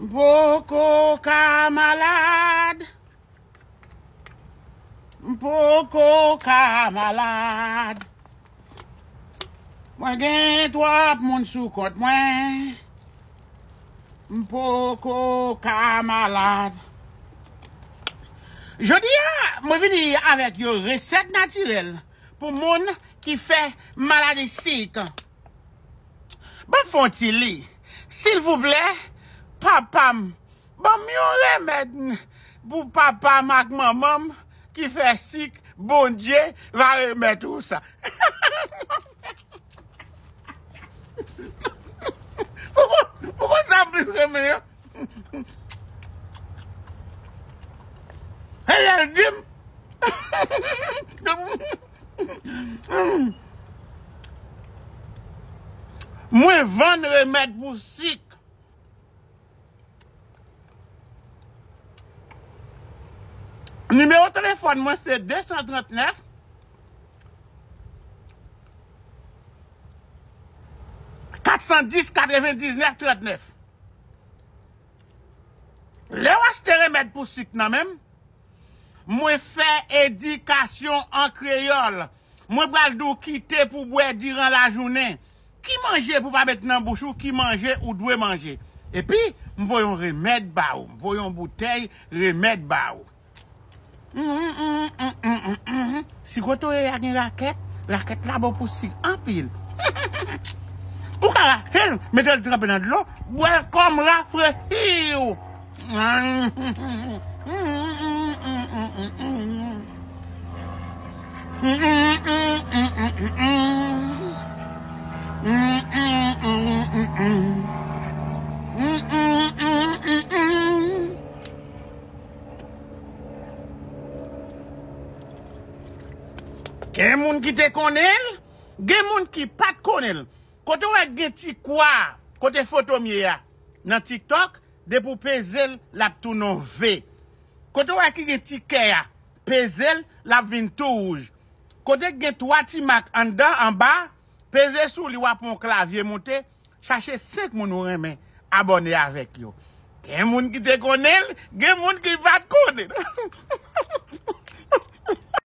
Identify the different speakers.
Speaker 1: Mpoko ka malade. Mpoko ka malade. Moi gen trop moun sou kont moi. Mpoko ka malade. Je dis, moi vini avec une recette naturelle pour moun qui fait maladie sick. Bon font-il, s'il vous plaît, papa, bon mieux remède pour papa mak maman qui fait sick, bon Dieu va remettre tout ça. Pourquoi ça plus remettre? Elle dit, moi vendre remède pour sick. Numéro de téléphone, moi c'est 239 410 99 39. Les acheter remède pour sick nan même. Moi fait éducation en créole. Moi pral dou quitter pour boire durant la journée. Qui mange pour pas mettre dans bouche ou qui mange ou doit manger. Et puis, nous voyons remède ba ou, voyons bouteille remède ba ou. Si koto y a une raquette là bon pour si en pile. Ou ka hel mettez le tremper dans de l'eau, boire comme rafraîchir. Gen moun qui te connaît, gen moun qui pas te connaît. Kote wè gen ti kwa, kote photo miye ya, nan TikTok, de pou pezel la tou non V. Kote wè ki gen ti ke ya, pezel la vin tou rouge. Kote gen 3 ti mak en dan, en bas, pezel sou li wap mon clavier monte, chache 5 moun ou remen, abonne avec yo. Gen moun ki te connaît, gen moun ki pas te connaît.